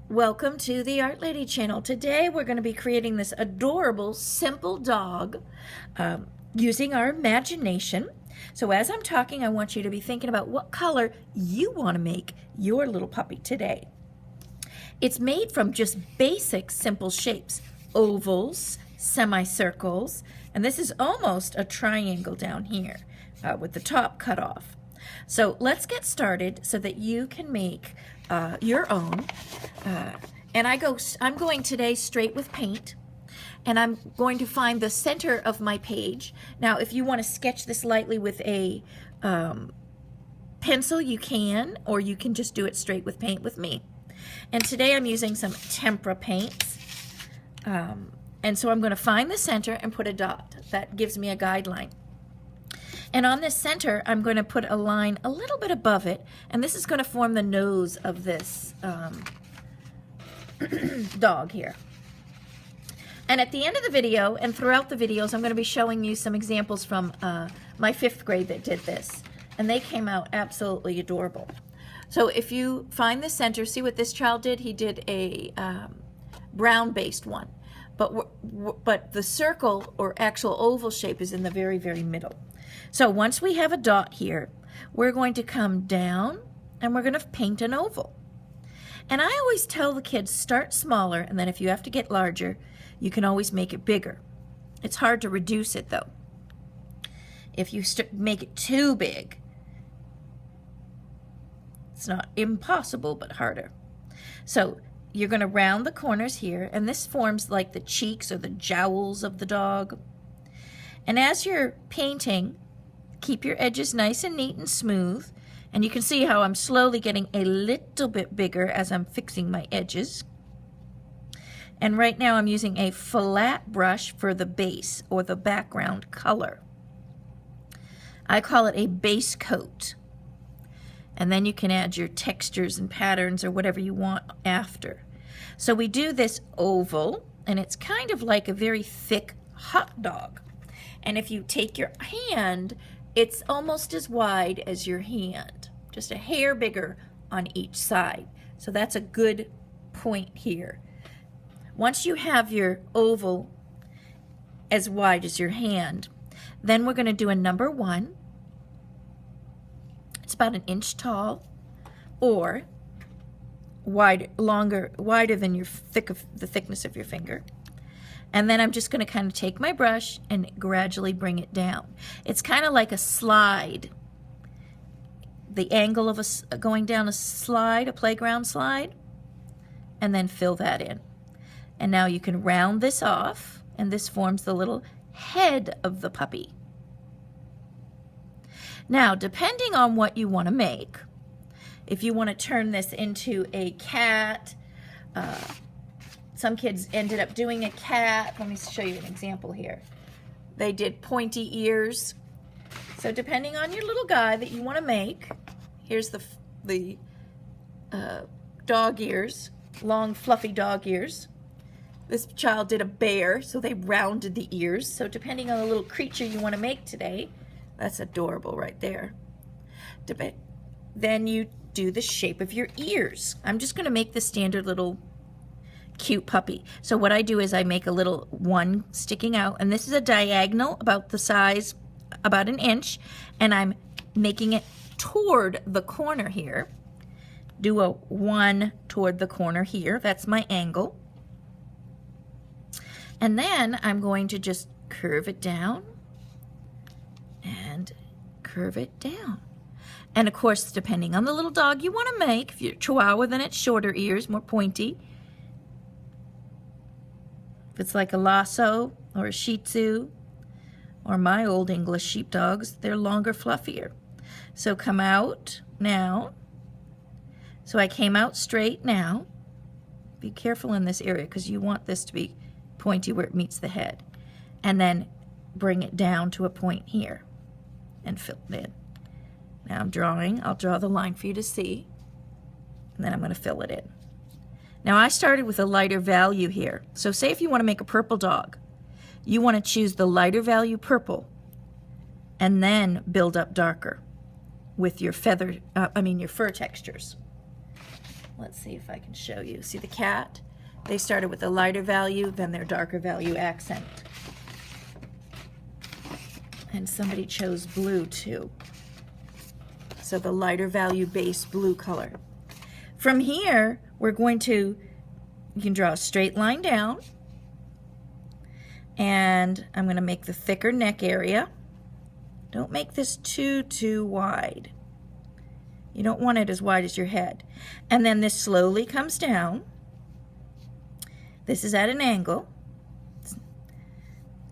Welcome to the Art Lady channel. Today we're going to be creating this adorable, simple dog using our imagination. So as I'm talking, I want you to be thinking about what color you want to make your little puppy today. It's made from just basic, simple shapes, ovals, semicircles, and this is almost a triangle down here with the top cut off. So let's get started so that you can make your own. And I'm going today straight with paint, and I'm going to find the center of my page. Now, if you want to sketch this lightly with a pencil, you can, or you can just do it straight with paint with me. And today I'm using some tempera paints. And so I'm going to find the center and put a dot. That gives me a guideline. And on this center, I'm going to put a line a little bit above it, and this is going to form the nose of this dog here. And at the end of the video, and throughout the videos, I'm going to be showing you some examples from my 5th grade that did this, and they came out absolutely adorable. So if you find the center, see what this child did? He did a brown-based one, but the circle or actual oval shape is in the very, very middle. So once we have a dot here, we're going to come down and we're going to paint an oval. And I always tell the kids, start smaller, and then if you have to get larger, you can always make it bigger. It's hard to reduce it though. If you make it too big, it's not impossible, but harder. So you're going to round the corners here, and this forms like the cheeks or the jowls of the dog. And as you're painting, keep your edges nice and neat and smooth. And you can see how I'm slowly getting a little bit bigger as I'm fixing my edges. And right now I'm using a flat brush for the base or the background color. I call it a base coat. And then you can add your textures and patterns or whatever you want after. So we do this oval, and it's kind of like a very thick hot dog. And if you take your hand, it's almost as wide as your hand, just a hair bigger on each side. So that's a good point here. Once you have your oval as wide as your hand, then we're going to do a number 1. It's about 1 inch tall, or wider than the thickness of your finger. And then I'm just going to kind of take my brush and gradually bring it down. It's kind of like a slide. The angle of going down a slide, a playground slide, and then fill that in. And now you can round this off, and this forms the little head of the puppy. Now, depending on what you want to make, if you want to turn this into a cat, some kids ended up doing a cat. Let me show you an example here. They did pointy ears. So depending on your little guy that you want to make, here's the dog ears, long fluffy dog ears. This child did a bear, so they rounded the ears. So depending on the little creature you want to make today, that's adorable right there. Then you do the shape of your ears. I'm just going to make the standard little cute puppy. So what I do is I make a little one sticking out, and this is a diagonal about the size, about 1 inch, and I'm making it toward the corner here. Do a 1 toward the corner here. That's my angle. And then I'm going to just curve it down and curve it down. And of course, depending on the little dog you want to make, if you're Chihuahua, then it's shorter ears, more pointy. If it's like a Lhasa or a Shih Tzu, or my old English sheepdogs, they're longer, fluffier. So come out now. So I came out straight now. Be careful in this area because you want this to be pointy where it meets the head. And then bring it down to a point here and fill it in. Now I'm drawing. I'll draw the line for you to see. And then I'm going to fill it in. Now I started with a lighter value here. So say if you want to make a purple dog, you want to choose the lighter value purple and then build up darker with your your fur textures. let's see if I can show you. See the cat? They started with a lighter value, then their darker value accent. And somebody chose blue too. So the lighter value base blue color. From here, we're going to, you can draw a straight line down. And I'm going to make the thicker neck area. Don't make this too wide. You don't want it as wide as your head. And then this slowly comes down. This is at an angle. It's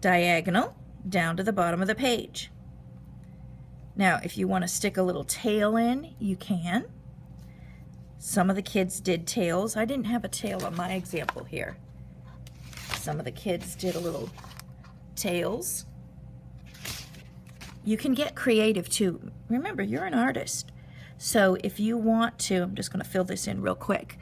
diagonal down to the bottom of the page. Now, if you want to stick a little tail in, you can. Some of the kids did tails. I didn't have a tail on my example here. Some of the kids did a little tails. You can get creative too. Remember, you're an artist. So if you want to, I'm just going to fill this in real quick.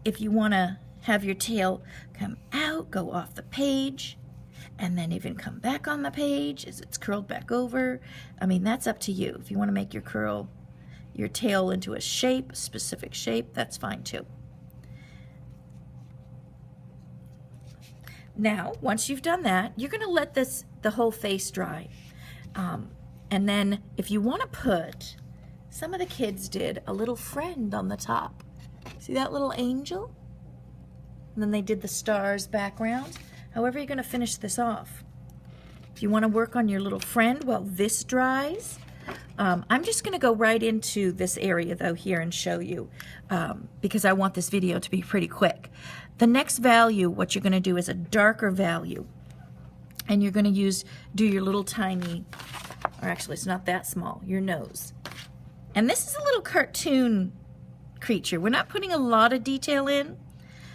If you want to have your tail come out, go off the page, and then even come back on the page as it's curled back over. I mean, that's up to you. If you want to make your tail into a shape, a specific shape, that's fine too. Now, once you've done that, you're going to let the whole face dry. And then if you want to put, some of the kids did a little friend on the top. See that little angel? And then they did the stars background. However you're going to finish this off. If you want to work on your little friend while this dries, I'm just going to go right into this area though here and show you because I want this video to be pretty quick. The next value, what you're going to do is a darker value. And you're going to do your little tiny, or actually it's not that small, your nose. And this is a little cartoon creature. We're not putting a lot of detail in.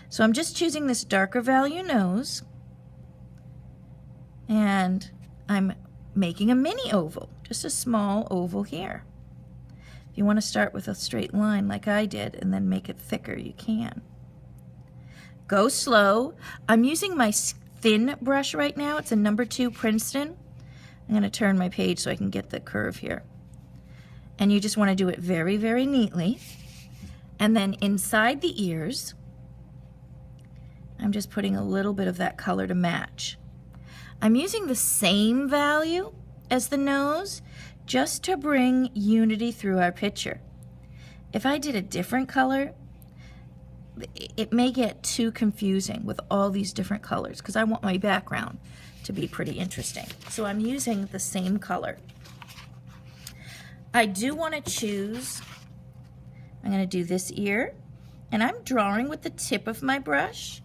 So I'm just choosing this darker value nose. And I'm making a mini oval, just a small oval here. If you want to start with a straight line like I did and then make it thicker, you can. Go slow. I'm using my thin brush right now. It's a number 2 Princeton. I'm going to turn my page so I can get the curve here. And you just want to do it very, very neatly. And then inside the ears, I'm just putting a little bit of that color to match. I'm using the same value as the nose just to bring unity through our picture. If I did a different color, it may get too confusing with all these different colors because I want my background to be pretty interesting. So I'm using the same color. I do want to choose, I'm going to do this ear, and I'm drawing with the tip of my brush,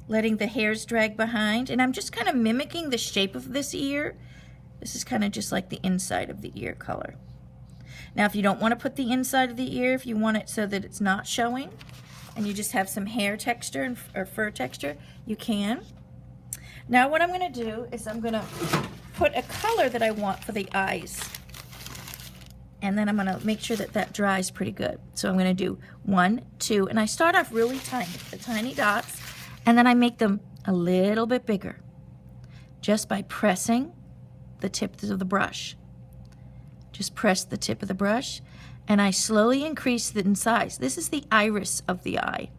letting the hairs drag behind, and I'm just kind of mimicking the shape of this ear. This is kind of just like the inside of the ear color. Now if you don't want to put the inside of the ear, if you want it so that it's not showing, and you just have some hair texture or fur texture, you can. Now what I'm going to do is I'm going to put a color that I want for the eyes. And then I'm going to make sure that that dries pretty good. So I'm going to do 1, 2, and I start off really tiny, the tiny dots, and then I make them a little bit bigger just by pressing the tips of the brush. Just press the tip of the brush, and I slowly increase it in size. This is the iris of the eye.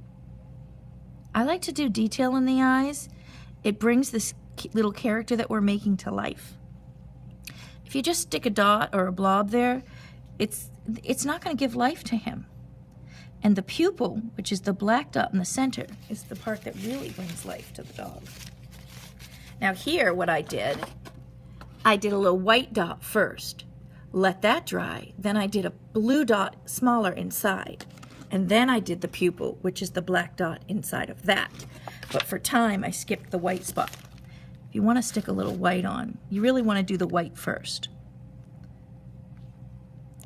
I like to do detail in the eyes. It brings this little character that we're making to life. If you just stick a dot or a blob there, it's not going to give life to him. And the pupil, which is the black dot in the center, is the part that really brings life to the dog. Now here, what I did a little white dot first. Let that dry. Then I did a blue dot smaller inside. And then I did the pupil, which is the black dot inside of that. But for time, I skipped the white spot. If you want to stick a little white on, you really want to do the white first.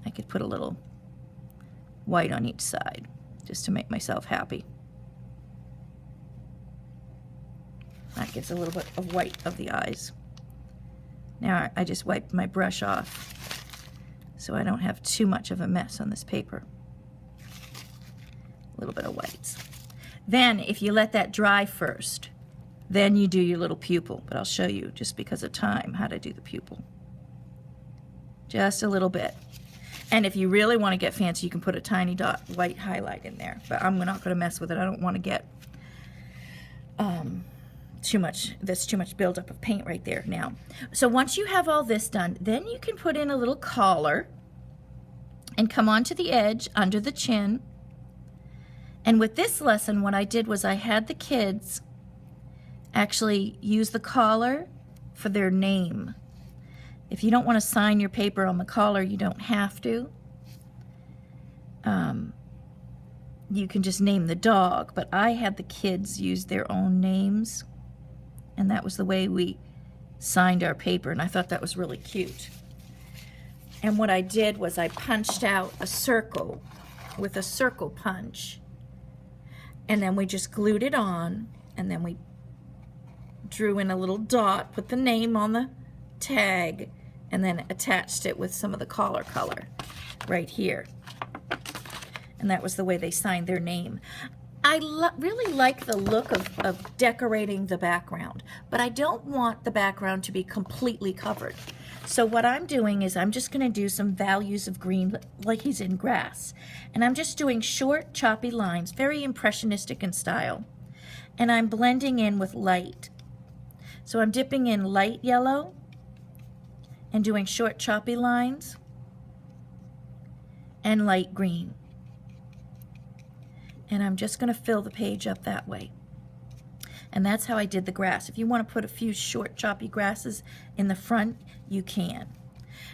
I could put a little white on each side just to make myself happy. That gives a little bit of white of the eyes. Now I just wiped my brush off so I don't have too much of a mess on this paper. A little bit of whites. Then if you let that dry first, then you do your little pupil. But I'll show you, just because of time, how to do the pupil. Just a little bit. And if you really want to get fancy, you can put a tiny dot white highlight in there. But I'm not going to mess with it. I don't want to get too much buildup of paint right there now. So once you have all this done, then you can put in a little collar and come onto the edge under the chin. And with this lesson, what I did was I had the kids actually use the collar for their name. If you don't want to sign your paper on the collar, you don't have to. You can just name the dog, but I had the kids use their own names, and that was the way we signed our paper, and I thought that was really cute. And what I did was I punched out a circle with a circle punch, and then we just glued it on, and then we drew in a little dot, put the name on the tag, and then attached it with some of the collar color right here. And that was the way they signed their name. I really like the look of decorating the background, but I don't want the background to be completely covered. So what I'm doing is I'm just going to do some values of green like he's in grass. And I'm just doing short, choppy lines, very impressionistic in style. And I'm blending in with light. So I'm dipping in light yellow and doing short, choppy lines and light green. And I'm just going to fill the page up that way. And that's how I did the grass. If you want to put a few short, choppy grasses in the front, you can.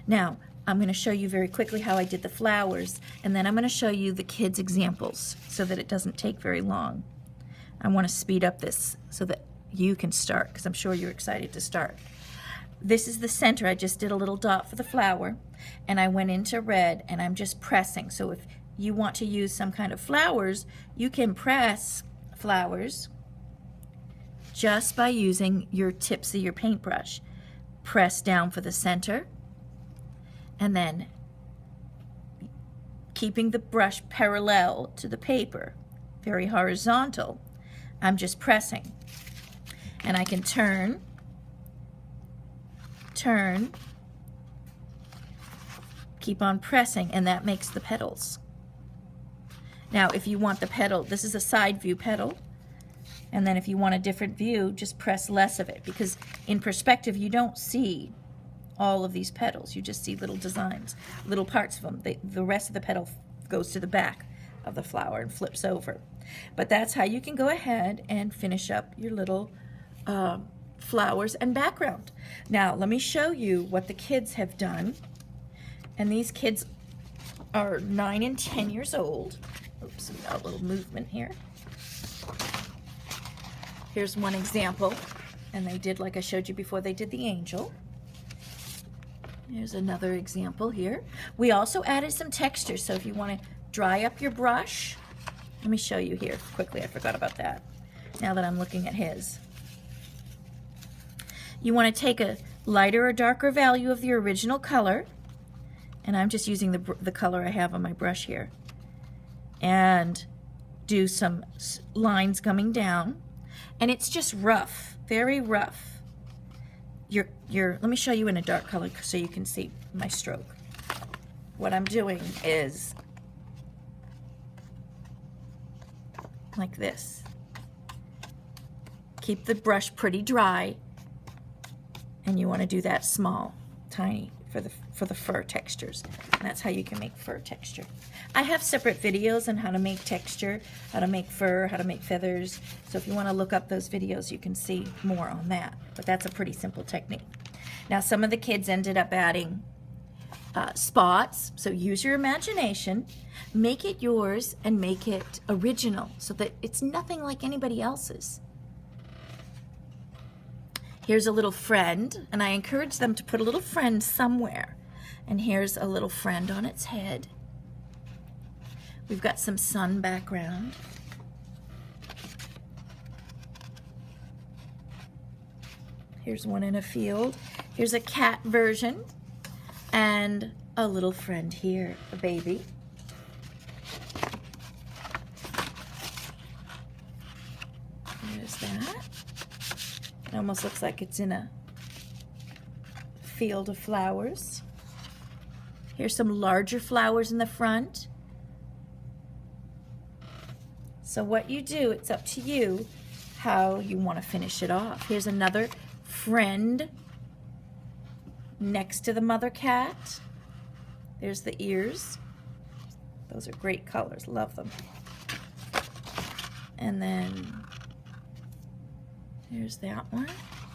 Now, I'm going to show you very quickly how I did the flowers, and then I'm going to show you the kids' examples so that it doesn't take very long. I want to speed up this so that you can start, because I'm sure you're excited to start. This is the center. I just did a little dot for the flower, and I went into red, and I'm just pressing. So if you want to use some kind of flowers, you can press flowers just by using your tips of your paintbrush. Press down for the center, and then keeping the brush parallel to the paper, very horizontal, I'm just pressing. And I can turn, keep on pressing, and that makes the petals. Now, if you want the petal, this is a side view petal, and then if you want a different view, just press less of it, because in perspective, you don't see all of these petals. You just see little designs, little parts of them. The rest of the petal goes to the back of the flower and flips over. But that's how you can go ahead and finish up your little flowers and background. Now, let me show you what the kids have done. And these kids are 9 and 10 years old. Oops, we got a little movement here. Here's one example, and they did, like I showed you before, they did the angel. Here's another example here. We also added some texture, so if you want to dry up your brush, let me show you here quickly. I forgot about that now that I'm looking at his. You want to take a lighter or darker value of the original color, and I'm just using the color I have on my brush here, and do some lines coming down, and it's just rough, very rough. Let me show you in a dark color so you can see my stroke. What I'm doing is like this. Keep the brush pretty dry, and you want to do that small, tiny for the fur textures. And that's how you can make fur texture. I have separate videos on how to make texture, how to make fur, how to make feathers. So if you want to look up those videos, you can see more on that. But that's a pretty simple technique. Now, some of the kids ended up adding spots. So use your imagination, make it yours, and make it original so that it's nothing like anybody else's. Here's a little friend, and I encourage them to put a little friend somewhere. And here's a little friend on its head. We've got some sun background. Here's one in a field. Here's a cat version, and a little friend here, a baby. There's that. It almost looks like it's in a field of flowers. Here's some larger flowers in the front. So what you do, it's up to you how you want to finish it off. Here's another friend next to the mother cat. There's the ears. Those are great colors, love them. And then here's that one.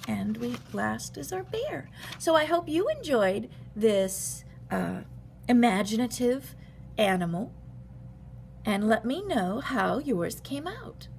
And last is our bear. So I hope you enjoyed this imaginative animal, and let me know how yours came out.